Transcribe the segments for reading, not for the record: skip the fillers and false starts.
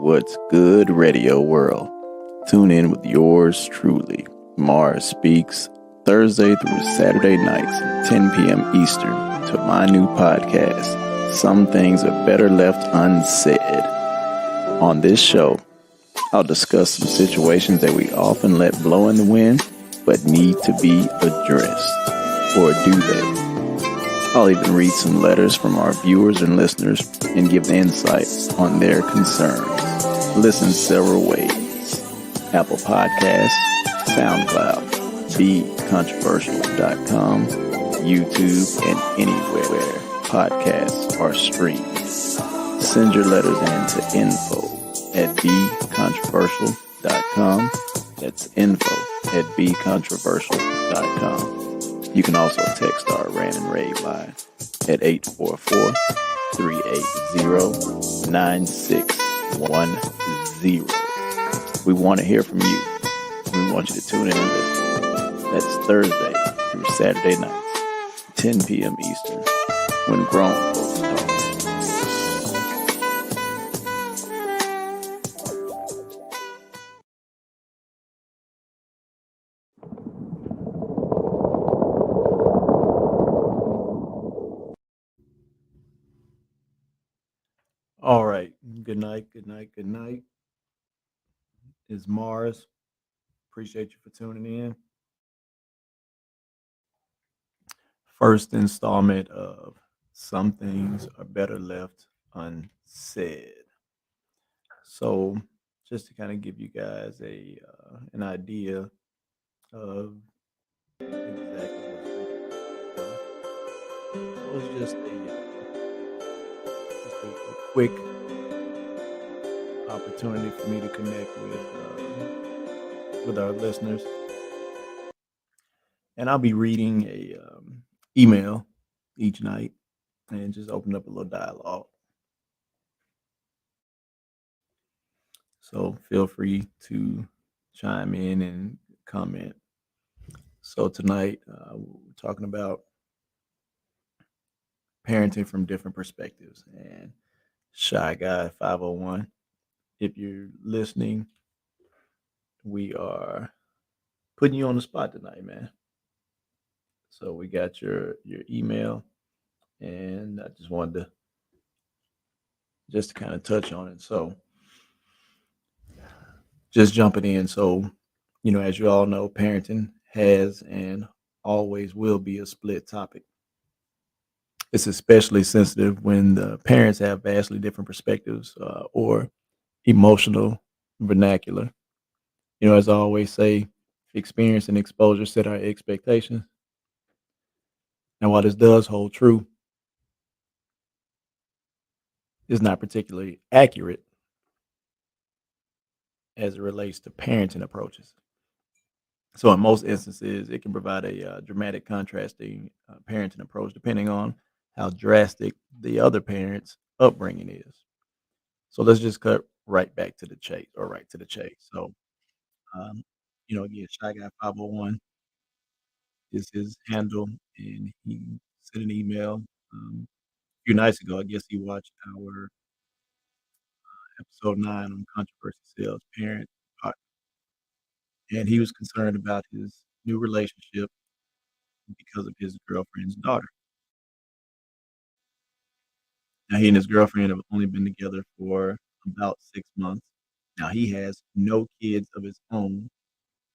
What's good, radio world? Tune in with yours truly, Mars Speaks, Thursday through Saturday nights at 10 p.m. Eastern to my new podcast, Some Things Are Better Left Unsaid. On this show, I'll discuss some situations that we often let blow in the wind but need to be addressed. Or do they? I'll even read some letters from our viewers and listeners and give insights on their concerns. Listen several ways: Apple Podcasts, SoundCloud, becontroversial.com, YouTube, and anywhere podcasts are streamed. Send your letters in to info@becontroversial.com. That's info@becontroversial.com. You can also text our rant and rave line at 844-380-9610. We want to hear from you. We want you to tune in and listen. That's Thursday through Saturday nights, 10 p.m. Eastern, when grown folks talk. All right. Good night. Good night. Good night. It's Mars. Appreciate you for tuning in. First installment of Some Things Are Better Left Unsaid. So, just to kind of give you guys an idea of exactly what's going on, it was just a quick opportunity for me to connect with our listeners, and I'll be reading a email each night and just open up a little dialogue. So feel free to chime in and comment. So tonight we're talking about parenting from different perspectives. And Shy Guy 501, if you're listening, we are putting you on the spot tonight, man. So we got your email, and I just wanted to kind of touch on it. So just jumping in. So, as you all know, parenting has and always will be a split topic. It's especially sensitive when the parents have vastly different perspectives or emotional vernacular. As I always say, experience and exposure set our expectations. And while this does hold true, it's not particularly accurate as it relates to parenting approaches. So, in most instances, it can provide a dramatic contrasting parenting approach depending on how drastic the other parent's upbringing is. So, let's just cut right back to the chase or right to the chase. So, um, again, Shy Guy 501 is his handle, and he sent an email a few nights ago. I guess he watched our episode 9 on controversy sales parent, uh, and he was concerned about his new relationship because of his girlfriend's daughter. Now, he and his girlfriend have only been together for about 6 months. Now, he has no kids of his own,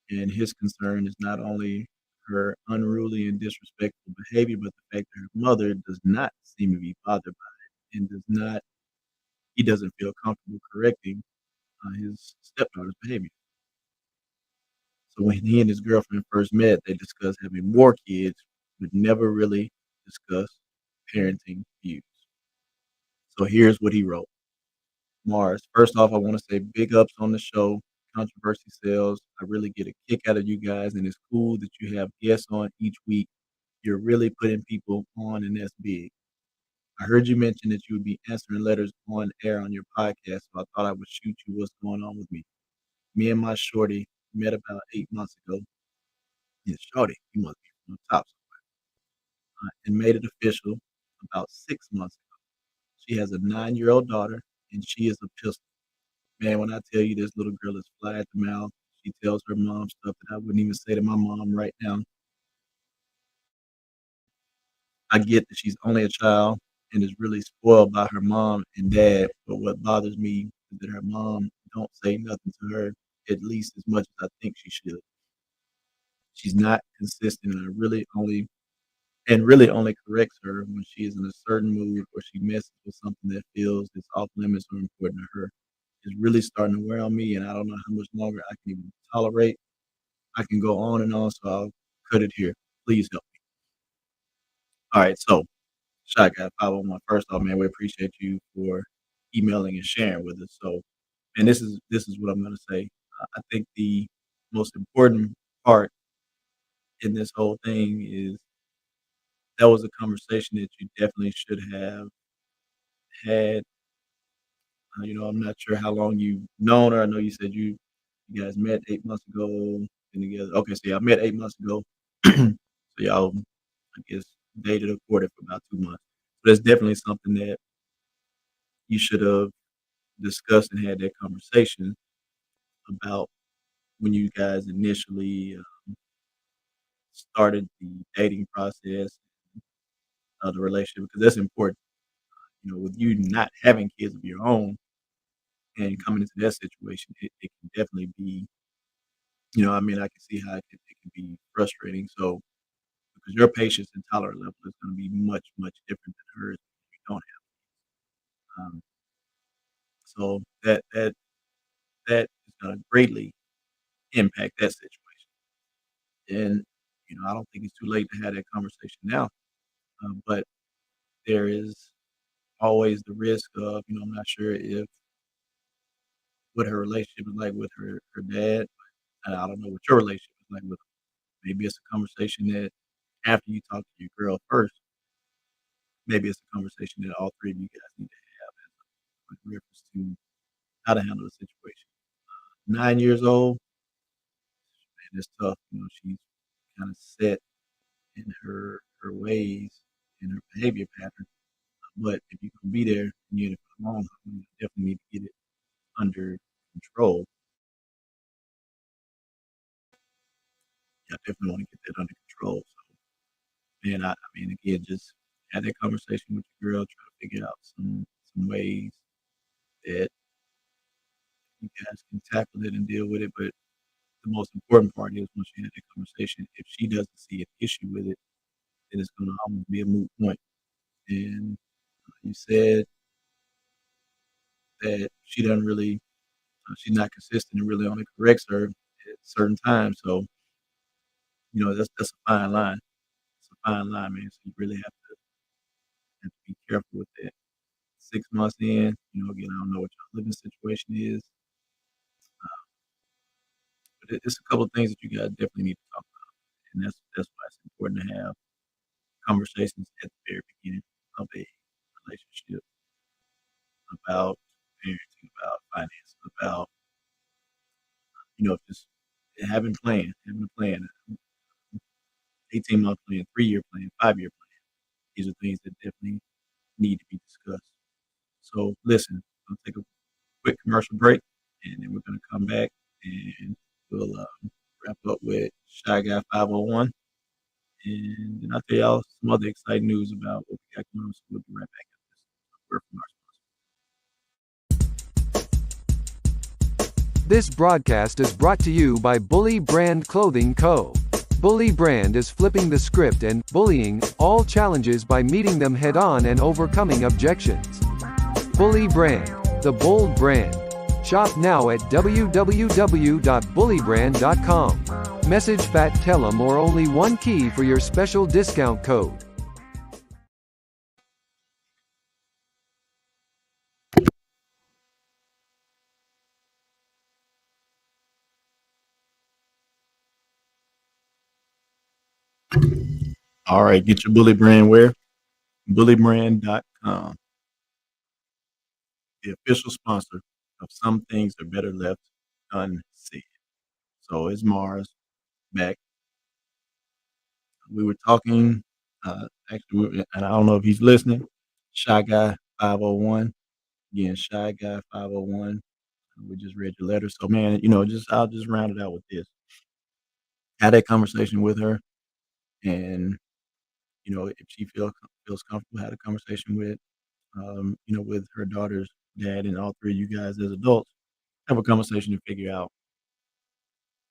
and his concern is not only her unruly and disrespectful behavior, but the fact that her mother does not seem to be bothered by it and he doesn't feel comfortable correcting his stepdaughter's behavior. So when he and his girlfriend first met, they discussed having more kids, but never really discussed parenting views. So here's what he wrote. Mars, first off, I want to say big ups on the show. Controversy sales. I really get a kick out of you guys, and it's cool that you have guests on each week. You're really putting people on, and that's big. I heard you mention that you would be answering letters on air on your podcast, so I thought I would shoot you what's going on with me. Me and my shorty met about 8 months ago. Yeah, shorty, you must be from the top, and made it official about 6 months ago. She has a 9-year-old daughter, and she is a pistol. Man, when I tell you this little girl is fly at the mouth, she tells her mom stuff that I wouldn't even say to my mom right now. I get that she's only a child and is really spoiled by her mom and dad, but what bothers me is that her mom don't say nothing to her at least as much as I think she should. She's not consistent, and I really only corrects her when she is in a certain mood or she messes with something that feels it's off limits or important to her. It's really starting to wear on me, and I don't know how much longer I can even tolerate. I can go on and on, so I'll cut it here. Please help me. All right, so Shot Guy 501. First off, man, we appreciate you for emailing and sharing with us. So, and this is what I'm gonna say. I think the most important part in this whole thing is that was a conversation that you definitely should have had. I'm not sure how long you've known her. I know you said you guys met 8 months ago, been together. Okay, so y'all met 8 months ago. So y'all, I guess, dated or courted for about 2 months. So that's definitely something that you should have discussed and had that conversation about when you guys initially started the dating process, the relationship, because that's important. With you not having kids of your own and coming into that situation, it can definitely be, I mean, I can see how it can be frustrating. So, because your patience and tolerance level is going to be much, much different than hers if you don't have. So that is going to greatly impact that situation. And I don't think it's too late to have that conversation now. But there is always the risk of, I'm not sure if what her relationship is like with her dad. I don't know what your relationship is like with him. Maybe it's a conversation that after you talk to your girl first, maybe it's a conversation that all three of you guys need to have with reference to how to handle the situation. 9 years old, and it's tough. She's kind of set in her ways and her behavior pattern. But if you can be there and you're in it for the long haul, you definitely need to get it under control. Yeah, I definitely want to get that under control. So, man, I mean, again, just have that conversation with your girl, try to figure out some ways that you guys can tackle it and deal with it. But the most important part is once you have that conversation, if she doesn't see an issue with it, then it's going to almost be a moot point. And you said that she doesn't really, she's not consistent and really only corrects her at certain times. So, that's a fine line. It's a fine line, man. So you really have to be careful with that. 6 months in, again, I don't know what your living situation is, but it's a couple of things that you guys definitely need to talk about, and that's why it's important to have conversations at the very beginning of a relationship about parenting, about finances, about just having a plan, 18-month plan, 3-year plan, 5-year plan. These are things that definitely need to be discussed. So listen, I'll take a quick commercial break, and then we're gonna come back and we'll wrap up with Shy Guy 501, and then I'll tell y'all some other exciting news about what we got going on. So we'll be right back after this word from our This broadcast is brought to you by Bully Brand Clothing Co. Bully Brand is flipping the script and bullying all challenges by meeting them head on and overcoming objections. Bully Brand, the bold brand. Shop now at www.bullybrand.com. Message Fat Tell 'em or only one key for your special discount code. All right, get your Bully Brand where? Bullybrand.com, the official sponsor of Some Things Are Better Left Unsaid. So it's Mars back. We were talking, and I don't know if he's listening. Shy Guy 501. Again, Shy Guy 501. We just read your letter. So, man, just I'll just round it out with this. Had that conversation with her, and if she feels comfortable, had a conversation with her daughter's dad and all three of you guys as adults. Have a conversation to figure out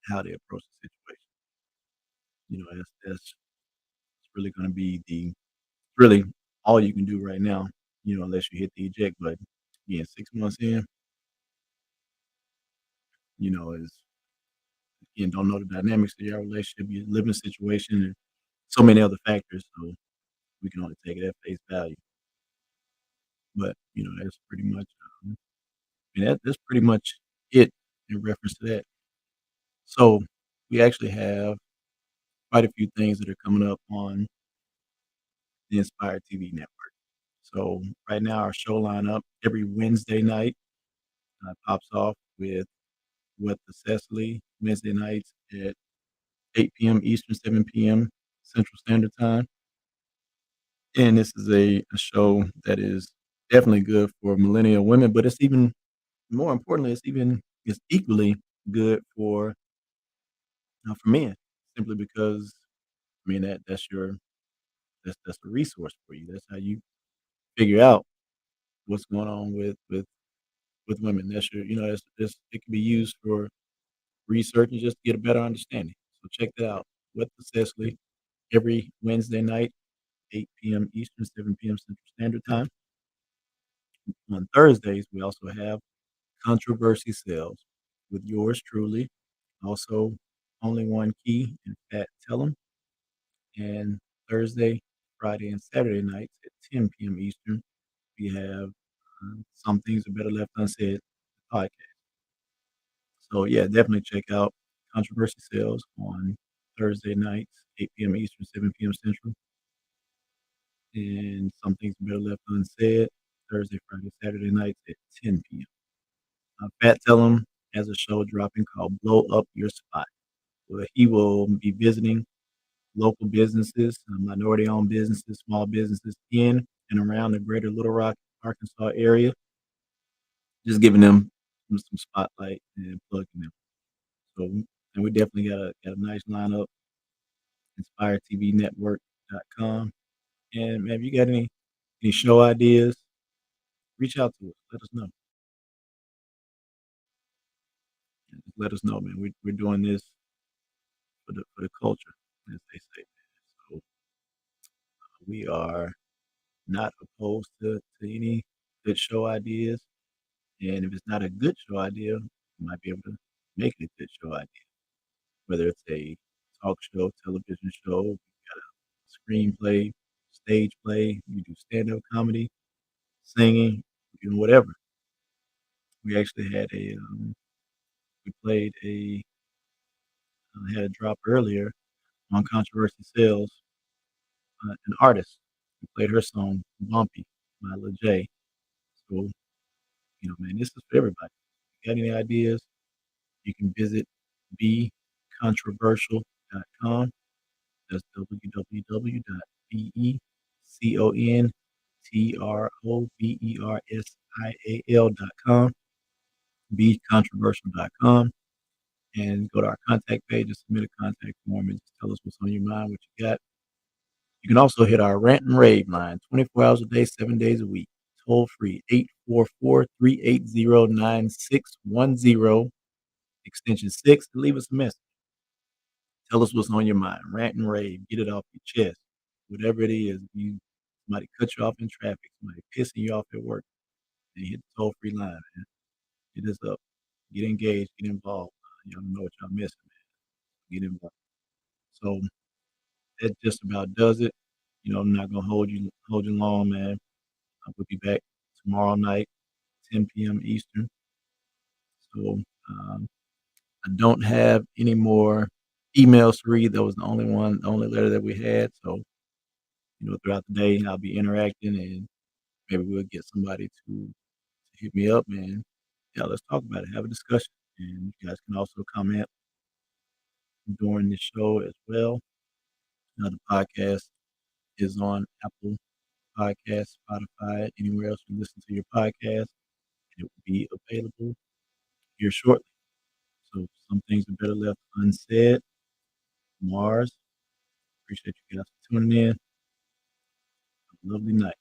how they approach the situation. That's really going to be the really all you can do right now. Unless you hit the eject button. Again, 6 months in, is again don't know the dynamics of your relationship, your living situation, and so many other factors. So we can only take it at face value. But that's pretty much. That's pretty much it in reference to that. So we actually have quite a few things that are coming up on the Inspired TV network. So right now, our show lineup every Wednesday night pops off with What the Cecily Wednesday nights at 8 p.m. Eastern, 7 p.m. Central Standard Time. And this is a show that is definitely good for millennial women, but it's even more importantly, it's equally good for men, simply because that's a resource for you. That's how you figure out what's going on with women. That's your, it can be used for research and just to get a better understanding. So check that out. What the Cecily every Wednesday night, 8 p.m. Eastern, 7 p.m. Central Standard Time. On Thursdays, we also have Controversy Sales with yours truly. Also, Only One Key and Fat Tellum. And Thursday, Friday, and Saturday nights at 10 p.m. Eastern, we have Some Things Are Better Left Unsaid podcast. So, yeah, definitely check out Controversy Sales on Thursday nights, 8 p.m. Eastern, 7 p.m. Central. And Some Things Are Better Left Unsaid Thursday, Friday, Saturday nights at 10 p.m. Fat Tellum has a show dropping called Blow Up Your Spot, where he will be visiting local businesses, minority-owned businesses, small businesses in and around the greater Little Rock, Arkansas area, just giving them some spotlight and plugging them. So, and we definitely got a nice lineup, inspiretvnetwork.com. And man, if you got any show ideas, reach out to us. Let us know. Just let us know, man. We're doing this for the culture, as they say. So we are not opposed to any good show ideas. And if it's not a good show idea, you might be able to make it a good show idea. Whether it's a talk show, television show, you got a screenplay, stage play, you do stand up comedy, singing, whatever. We actually we played had a drop earlier on Controversy Sales, an artist. We played her song Bumpy by Lil J. So, man, this is for everybody. If you got any ideas, you can visit becontroversial.com. That's www.becontroversial.com, becontroversial.com, and go to our contact page and submit a contact form and just tell us what's on your mind, what you got. You can also hit our rant and rave line 24 hours a day, 7 days a week. Toll free 844-380-9610, extension 6, to leave us a message. Tell us what's on your mind. Rant and rave. Get it off your chest. Whatever it is, somebody cut you off in traffic, somebody pissing you off at work, and hit the toll free line, man. Hit us up. Get engaged. Get involved. Y'all don't know what y'all missing, man. Get involved. So that just about does it. I'm not gonna hold you long, man. I will be back tomorrow night, 10 p.m. Eastern. So I don't have any more emails to read. That was the only letter that we had. So throughout the day, I'll be interacting, and maybe we'll get somebody to hit me up, and yeah, let's talk about it. Have a discussion, and you guys can also comment during the show as well. The podcast is on Apple Podcasts, Spotify, anywhere else you listen to your podcast. It will be available here shortly. So some things are better left unsaid. Mars, appreciate you guys for tuning in. Have a lovely night.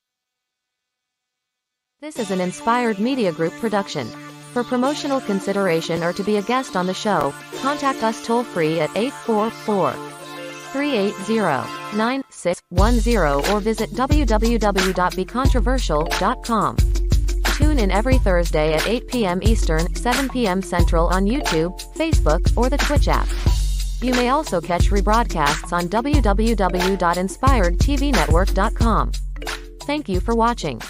This is an Inspired Media Group production. For promotional consideration or to be a guest on the show, contact us toll free at 844-380-9610 or visit www.becontroversial.com. Tune in every Thursday at 8 p.m. Eastern, 7 p.m. Central on YouTube, Facebook, or the Twitch app. You may also catch rebroadcasts on www.inspiredtvnetwork.com. Thank you for watching.